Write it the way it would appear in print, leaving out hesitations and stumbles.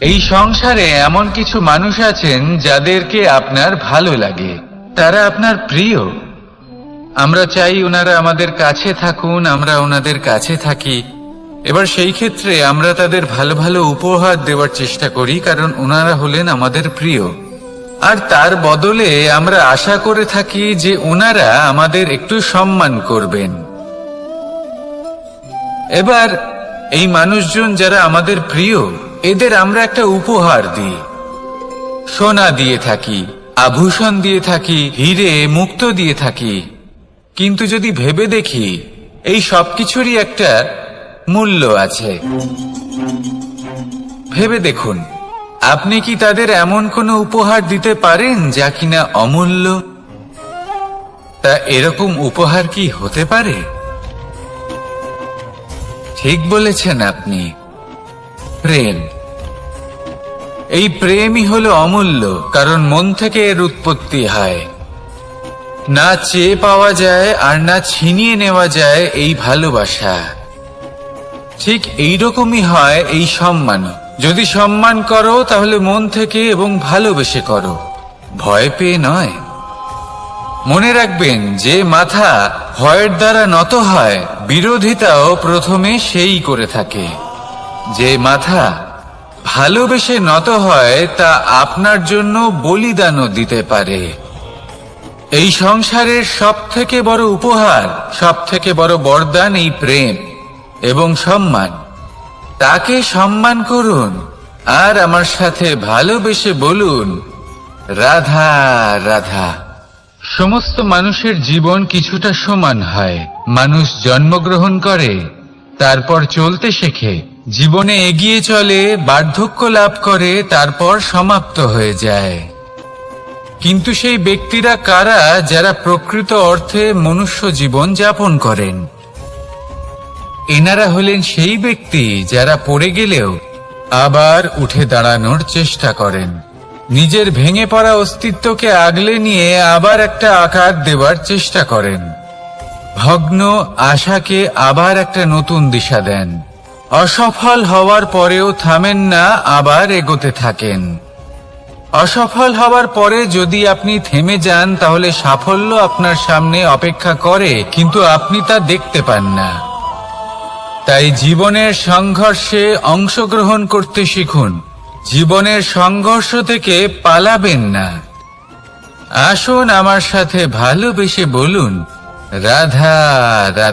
এই সংসারে এমন কিছু মানুষ আছেন যাদেরকে আপনার ভালো লাগে, তারা আপনার প্রিয়। আমরা চাই ওনারা আমাদের কাছে থাকুন, আমরা ওনাদের কাছে থাকি। এবার সেই ক্ষেত্রে আমরা তাদের ভালো ভালো উপহার দেওয়ার চেষ্টা করি, কারণ ওনারা হলেন আমাদের প্রিয়। আর তার বদলে আমরা আশা করে থাকি যে ওনারা আমাদের একটু সম্মান করবেন। এবার এই মানুষজন যারা আমাদের প্রিয়, এদের আমরা একটা উপহার দিই। সোনা দিয়ে থাকি, আভূষণ দিয়ে থাকি, হিরে মুক্ত দিয়ে থাকি। কিন্তু যদি ভেবে দেখি, এই সবকিছুরই একটা মূল্য আছে। ভেবে দেখুন, আপনি কি তাদের এমন কোনো উপহার দিতে পারেন যা কিনা অমূল্য? তা এরকম উপহার কি হতে পারে? ঠিক বলেছেন আপনি, প্রেম। এই প্রেমই হলো অমূল্য, কারণ মন থেকে এর উৎপত্তি হয়। না চেয়ে পাওয়া যায় আর না ছিনিয়ে নেওয়া যায় এই ভালোবাসা। ঠিক এইরকমই হয় এই সম্মান। যদি সম্মান করো তাহলে মন থেকে এবং ভালোবেসে করো, ভয় পেয়ে নয়। মনে রাখবেন, যে মাথা ভয়ের দ্বারা নত হয়, বিরোধিতাও প্রথমে সেই করে থাকে। যে মাথা ভালোবেসে নত হয়, তা আপনার জন্য বলিদানও দিতে পারে। এই সংসারের সব থেকে বড় উপহার, সব থেকে বড় বরদান এই প্রেম এবং সম্মান। তাকে সম্মান করুন আর আমার সাথে ভালোবেসে বলুন, রাধা রাধা। সমস্ত মানুষের জীবন কিছুটা সমান হয়। মানুষ জন্মগ্রহণ করে, তারপর চলতে শেখে, জীবনে এগিয়ে চলে, বার্ধক্য লাভ করে, তারপর সমাপ্ত হয়ে যায়। কিন্তু সেই ব্যক্তিরা কারা যারা প্রকৃত অর্থে মনুষ্য জীবন যাপন করেন? এনারা হলেন সেই ব্যক্তি যারা পড়ে গেলেও আবার উঠে দাঁড়ানোর চেষ্টা করেন, নিজের ভেঙে পড়া অস্তিত্বকে আগলে নিয়ে আবার একটা আকার দেওয়ার চেষ্টা করেন, ভগ্ন আশাকে আবার একটা নতুন দিশা দেন। অসফল হওয়ার পরেও থামেন না, আবার এগোতে থাকেন। অসফল হওয়ার পরে যদি আপনি থেমে যান, তাহলে সাফল্য আপনার সামনে অপেক্ষা করে, কিন্তু আপনি তা দেখতে পান না। তাই জীবনের সংঘর্ষে অংশগ্রহণ করতে শিখুন। জীবনের সংঘর্ষ থেকে পালাবেন না। আসুন আমার সাথে ভালোবেসে বলুন, রাধা রাধা।